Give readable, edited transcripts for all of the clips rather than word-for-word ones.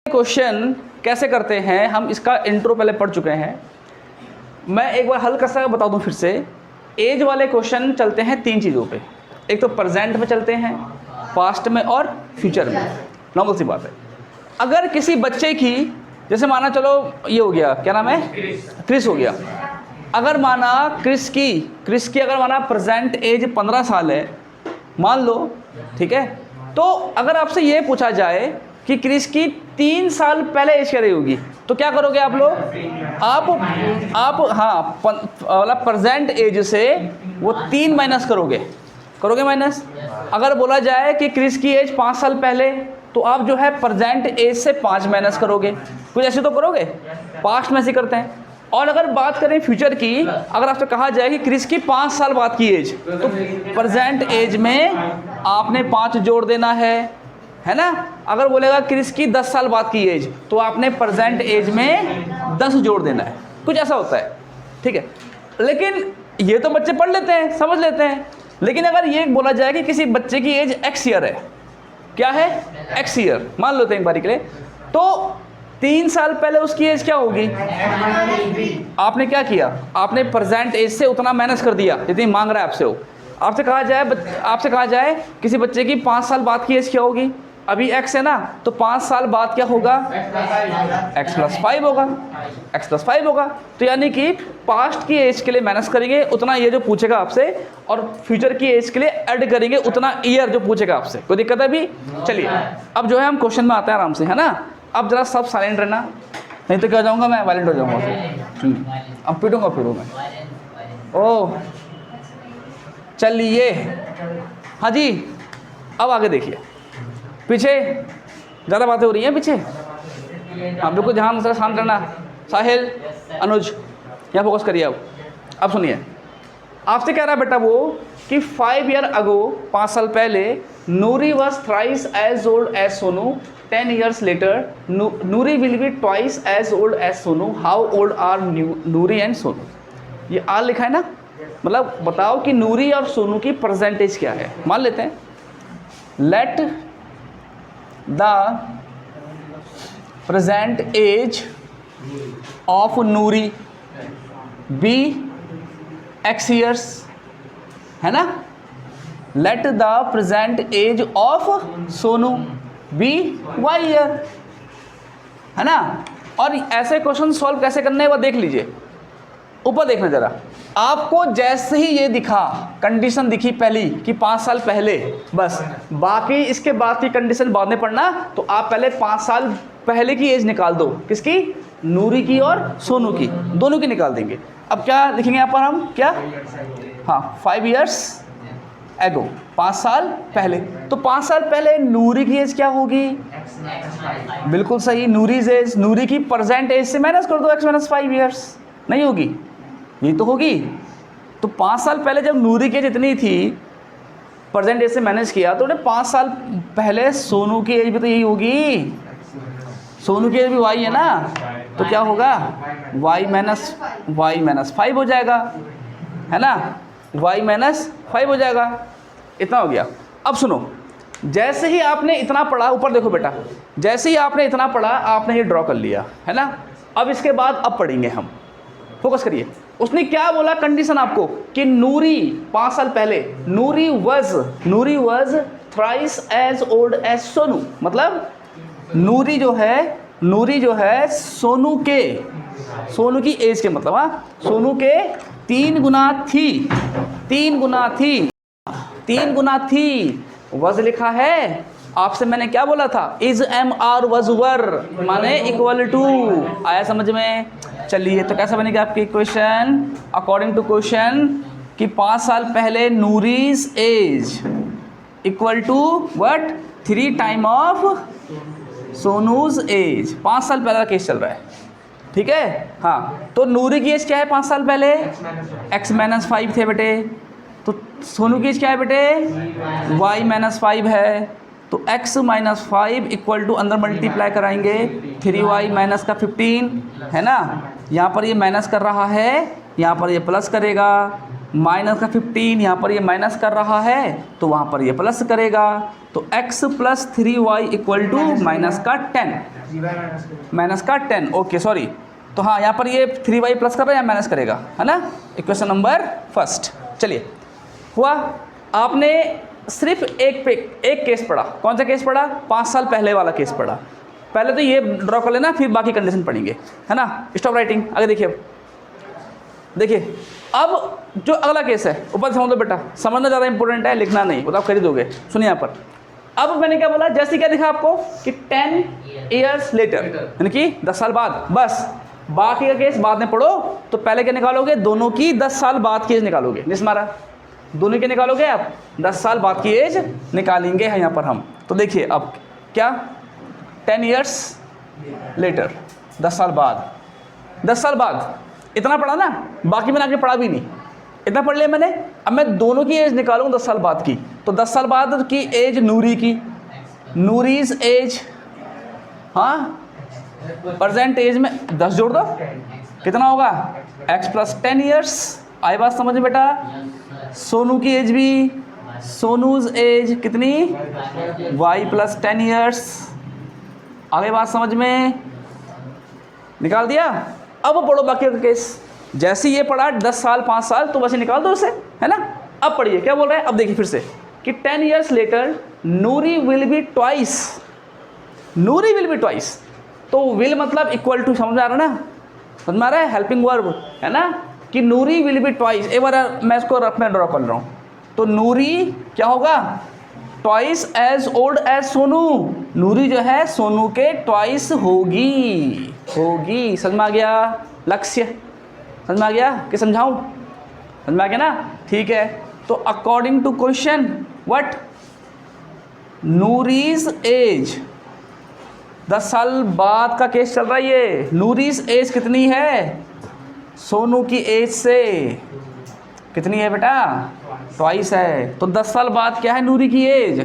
Question कैसे करते हैं हम, इसका इंट्रो पहले पढ़ चुके हैं। मैं एक बार हल्का सा बता दूं फिर से। एज वाले क्वेश्चन चलते हैं तीन चीज़ों पे, एक तो प्रेजेंट में चलते हैं, पास्ट में और फ्यूचर में। नॉर्मल सी बात है। अगर किसी बच्चे की, जैसे माना चलो ये हो गया, क्या नाम है, क्रिस हो गया। अगर माना क्रिस की अगर माना प्रेजेंट एज 15 साल है, मान लो, ठीक है। तो अगर आपसे ये पूछा जाए कि क्रिस की 3 साल पहले एज क्या रही होगी, तो क्या करोगे आप लोग? आप हाँ, मतलब प्रेजेंट एज से वो 3 माइनस करोगे माइनस। अगर बोला जाए कि क्रिस की एज 5 साल पहले, तो आप जो है प्रेजेंट एज से 5 माइनस करोगे। कुछ ऐसे तो करोगे, पास्ट में ऐसे करते हैं। और अगर बात करें फ्यूचर की, अगर आपसे कहा जाए कि क्रिस की 5 साल बाद की एज, तो प्रेजेंट एज में आपने 5 जोड़ देना है ना। अगर बोलेगा क्रिस की 10 साल बाद की एज, तो आपने प्रेजेंट एज में 10 जोड़ देना है। कुछ ऐसा होता है, ठीक है। लेकिन ये तो बच्चे पढ़ लेते हैं, समझ लेते हैं। लेकिन अगर ये बोला जाए कि किसी बच्चे की एज एक्स ईयर है, क्या है, एक्स ईयर मान लेते हैं एक बारी के लिए, तो 3 साल पहले उसकी एज क्या होगी? आपने क्या किया, आपने प्रेजेंट एज से उतना माइनस कर दिया जितनी मांग रहा है आपसे वो। आपसे कहा जाए किसी बच्चे की 5 साल बाद की एज क्या होगी, अभी x है ना, तो 5 साल बाद क्या होगा, x + 5 होगा, x + 5 होगा। तो यानी कि पास्ट की एज के लिए माइनस करेंगे उतना ये जो पूछेगा आपसे, और फ्यूचर की एज के लिए ऐड करेंगे उतना ईयर जो पूछेगा आपसे। कोई दिक्कत है अभी? चलिए अब जो है हम क्वेश्चन में आते हैं आराम से, है ना। अब जरा सब साइलेंट रहना, नहीं तो क्या हो जाऊँगा मैं, वायलेंट हो जाऊँगा। अब पीटूँगा फिर मैं। ओह चलिए, हाँ जी, अब आगे देखिए। पीछे ज़्यादा बातें हो रही हैं पीछे, हाँ बिल्कुल ध्यान से शांत रहना। साहिल, अनुज, यहाँ फोकस करिए। अब सुनिए, आपसे कह रहा है बेटा वो कि 5 ईयर अगो, 5 साल पहले, Noori was thrice as old as Sonu. 10 years later, Noori will be twice as old as Sonu. How old are Noori and Sonu? ये आर लिखा है ना, मतलब बताओ कि नूरी और सोनू की परसेंटेज क्या है। मान लेते हैं, let the present age of Noori be X years, है ना। Let the present age of Sonu be Y year, है ना। और ऐसे क्वेश्चन सॉल्व कैसे करने हैं वो देख लीजिए। ऊपर देखना जरा, आपको जैसे ही ये दिखा, कंडीशन दिखी पहली कि 5 साल पहले, बस बाकी इसके बाद की कंडीशन बाद में पढ़ना। तो आप पहले 5 साल पहले की एज निकाल दो, किसकी, नूरी की और सोनू की, दोनों की निकाल देंगे। अब क्या लिखेंगे यहाँ पर हम, क्या, हाँ 5 years एगो, 5 साल पहले। तो 5 साल पहले नूरी की एज क्या होगी, बिल्कुल सही, नूरीज एज, नूरी की प्रेजेंट एज से माइनस कर दो x - 5 years, नहीं होगी, ये तो होगी। तो 5 साल पहले जब नूरी की एज इतनी थी, प्रेजेंट एज से मैनेज किया, तो 5 साल पहले सोनू की एज भी तो यही होगी। सोनू की एज भी y है ना, तो क्या होगा, y - 5 हो जाएगा, है ना, y - 5 हो जाएगा। इतना हो गया। अब सुनो, जैसे ही आपने इतना पढ़ा, ऊपर देखो बेटा, जैसे ही आपने इतना पढ़ा, आपने ये ड्रॉ कर लिया, है ना। अब इसके बाद अब पढ़ेंगे हम, फोकस करिए। उसने क्या बोला कंडीशन आपको, कि नूरी 5 साल पहले, Noori was thrice as old as Sonu. मतलब नूरी जो है सोनू की एज के, मतलब हाँ, सोनू के 3 गुना थी। वज लिखा है, आपसे मैंने क्या बोला था, इज एम आर वज वर माने इक्वल टू, आया समझ में। चलिए, तो कैसा बनेगा आपकी इक्वेशन, अकॉर्डिंग टू क्वेश्चन, कि 5 साल पहले Noori's age equal to what, 3 time of Sonu's age. 5 साल पहले का केस चल रहा है, ठीक है। हाँ, तो नूरी की एज क्या है 5 साल पहले, x - 5 थे बेटे। तो सोनू की एज क्या है बेटे, y - 5 है। तो x - 5 इक्वल टू, अंदर मल्टीप्लाई कराएंगे, 3y माइनस का 15, है ना। यहाँ पर ये माइनस कर रहा है, यहाँ पर ये प्लस करेगा, माइनस का 15, यहाँ पर ये माइनस कर रहा है तो वहाँ पर ये प्लस करेगा। तो x + 3y equal to minus का 10। माइनस का 10, ओके सॉरी। तो हाँ यहाँ पर ये 3y प्लस कर रहा है या माइनस करेगा, है ना। Equation number first. चलिए हुआ, आपने सिर्फ एक केस पढ़ा। कौन सा केस पढ़ा? 5 साल पहले वाला केस पढ़ा। पहले तो ये ड्रॉ कर लेना, फिर बाकी कंडीशन पढ़ेंगे, है ना। स्टॉप राइटिंग, आगे देखिए। अब देखिए अब जो अगला केस है ऊपर समझ लो बेटा, समझना ज़्यादा इंपॉर्टेंट है, लिखना नहीं, वो तो आप खरीदोगे। सुनिए यहाँ पर, अब मैंने क्या बोला, जैसे क्या दिखा आपको कि 10 ईयर्स लेटर, यानी कि 10 साल बाद। बस बाकी का केस बाद में पढ़ो। तो पहले क्या निकालोगे? दोनों की 10 साल बाद की एज निकालोगे। जिस मारा दोनों के निकालोगे आप, 10 साल बाद की एज निकालेंगे है यहाँ पर हम। तो देखिए अब क्या, 10 ईयर्स लेटर, 10 साल बाद। 10 साल बाद इतना पढ़ा ना, बाकी मैंने आगे पढ़ा भी नहीं, इतना पढ़ लिया मैंने। अब मैं दोनों की एज निकालूंगा 10 साल बाद की। तो 10 साल बाद की एज नूरी की, नूरीज एज, हाँ प्रेजेंट एज में 10 जोड़ दो, कितना होगा? x plus 10 years. आई बात समझ में बेटा? सोनू की एज भी, सोनूज एज कितनी? y plus 10 years. आगे बात समझ में? निकाल दिया। अब पढ़ो बाकी का केस। जैसे ये पढ़ा 10 साल 5 साल, तो वैसे निकाल दो उसे, है ना। अब पढ़िए क्या बोल रहे हैं। अब देखिए फिर से कि 10 years later Noori will be twice, Noori will be twice. तो विल मतलब इक्वल टू, समझ में आ रहा है ना, समझ में आ रहा है, हेल्पिंग वर्ब, है ना, कि नूरी विल बी ट्वाइस। एक बार मैं इसको रफ में ड्रॉ कर रहा हूँ। तो नूरी क्या होगा? Twice as old as Sonu. Noori जो है सोनू के ट्वाइस होगी, होगी। समझ में आ गया? लक्ष्य समझ में आ गया कि समझाऊं? समझ में आ गया ना, ठीक है। तो according to question what, Noori's age 10 साल बाद का केस चल रहा है ये। नूरीज एज कितनी है? सोनू की एज से कितनी है बेटा? ट्वाइस है। तो 10 साल बाद क्या है नूरी की एज?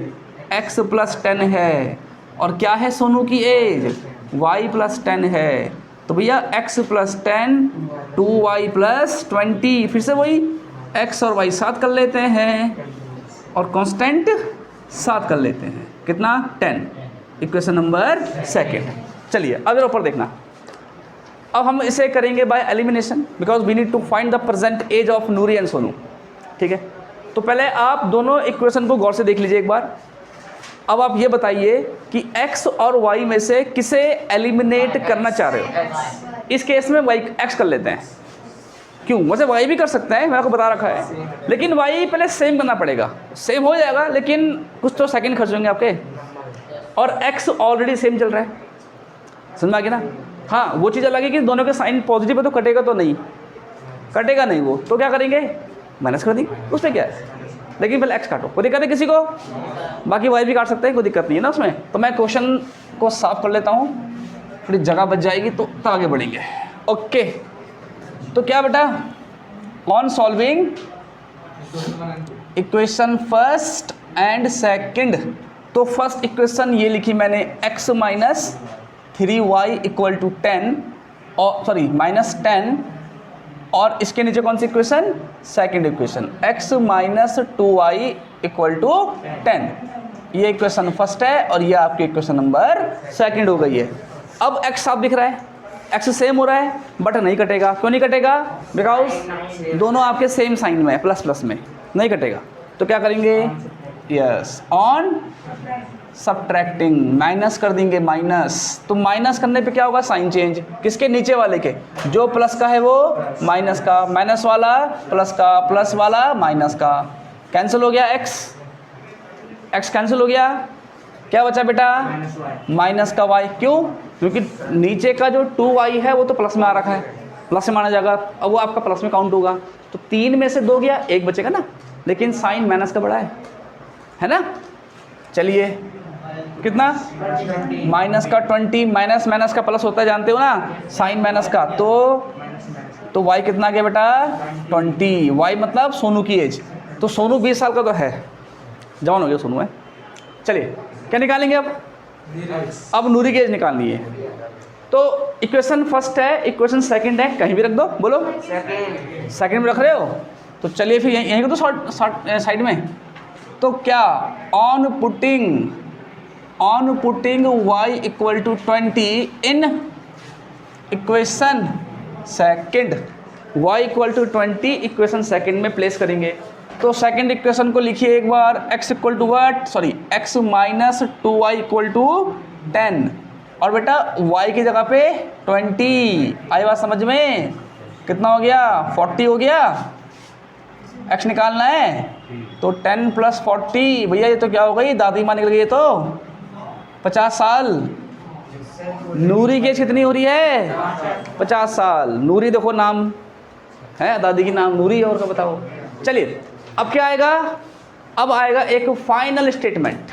x प्लस 10 है। और क्या है सोनू की एज? y प्लस 10 है। तो भैया x प्लस 10 2y प्लस 20, फिर से वही x और y साथ कर लेते हैं और कांस्टेंट साथ कर लेते हैं। कितना? 10। Equation number second. चलिए अब ऊपर देखना। अब हम इसे करेंगे by elimination, because we need to find the present age of Noori and Sonu, ठीक है। तो पहले आप दोनों इक्वेशन को गौर से देख लीजिए एक बार। अब आप ये बताइए कि x और y में से किसे एलिमिनेट करना चाह रहे हो। इस केस में y x कर लेते हैं। क्यों? वैसे y भी कर सकते हैं, मैंने आपको बता रखा है, लेकिन y पहले सेम करना पड़ेगा। सेम हो जाएगा लेकिन कुछ तो सेकंड खर्च होंगे आपके, और x ऑलरेडी सेम चल रहा है। समझ में आ गया ना। हाँ वो चीज़ अलग है कि दोनों के साइन पॉजिटिव है तो कटेगा तो नहीं, कटेगा नहीं वो, तो क्या करेंगे? माइनस कर देंगे, उसमें क्या है। लेकिन पहले x काटो, कोई दिक्कत है किसी को? बाकी y भी काट सकते हैं, कोई दिक्कत नहीं है ना उसमें। तो मैं क्वेश्चन को साफ कर लेता हूँ, थोड़ी जगह बच जाएगी तो आगे बढ़ेंगे। ओके, तो क्या बेटा, on solving equation first and second. तो फर्स्ट इक्वेशन ये लिखी मैंने, x minus 3y equal to 10, और सॉरी माइनस 10, और इसके नीचे कौन सी equation? Second equation, x minus 2y equal to 10। ये इक्वेशन फर्स्ट है और ये आपकी इक्वेशन नंबर सेकंड हो गई है। अब x साफ दिख रहा है, x सेम हो रहा है, बट नहीं कटेगा। क्यों नहीं कटेगा? बिकॉज दोनों आपके सेम साइन में है, प्लस प्लस में, नहीं कटेगा। तो क्या करेंगे? यस, ऑन सब्ट्रैक्टिंग, माइनस कर देंगे, माइनस। तो माइनस करने पे क्या होगा? Sign change. किसके? नीचे वाले के। जो प्लस का है वो माइनस का, माइनस वाला प्लस का, प्लस वाला माइनस का। कैंसिल हो गया x, x कैंसिल हो गया। क्या बचा बेटा? माइनस का y। क्यों? क्योंकि नीचे का जो 2y है वो तो प्लस में आ रखा है, प्लस में माना जाएगा, अब वो आपका प्लस में काउंट होगा। तो 3 में से 2 गया, 1 बचेगा ना, लेकिन साइन माइनस का बड़ा है ना। चलिए कितना? माइनस का 20, माइनस माइनस का प्लस होता है, जानते हो ना, साइन माइनस का। तो y कितना आ गया बेटा? 20। y मतलब सोनू की एज। तो सोनू 20 साल का तो है, जवान हो गया सोनू है। चलिए क्या निकालेंगे अब नूरी की एज निकालनी है। तो इक्वेशन फर्स्ट है, इक्वेशन सेकंड है, कहीं भी रख दो, बोलो सेकंड में रख रहे हो। तो चलिए फिर यहीं को तो साइड में। तो क्या? On putting on putting y equal to 20 in equation second, y equal to 20 equation second में प्लेस करेंगे। तो सेकंड इक्वेशन को लिखिए एक बार, x equal to what, sorry x minus 2y equal to 10, और बेटा y की जगह पे 20। आई बात समझ में? कितना हो गया? 40 हो गया। x निकालना है तो 10 प्लस 40, भैया ये तो क्या हो गई, दादी माँ निकल गई, ये तो 50 साल। नूरी की एज कितनी हो रही है? 50 साल। नूरी देखो नाम है, दादी की नाम नूरी, और क्या बताओ। चलिए अब क्या आएगा? अब आएगा एक फाइनल स्टेटमेंट।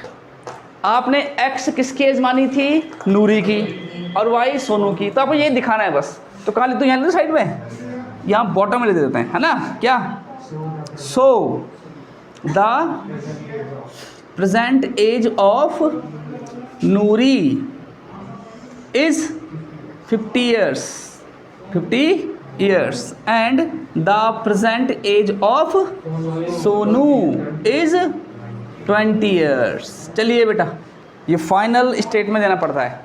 आपने x किसकी एज मानी थी? नूरी की, और y सोनू की। तो आपको ये दिखाना है बस। तो कहाँ लिख दो? यहाँ लिख दो साइड में, यहाँ बॉटम में लिख देते हैं, है ना? क्या? So the present age of Noori is 50 years, 50 years, and the present age of Sonu is 20 years। चलिए बेटा, ये फाइनल स्टेटमेंट देना पड़ता है।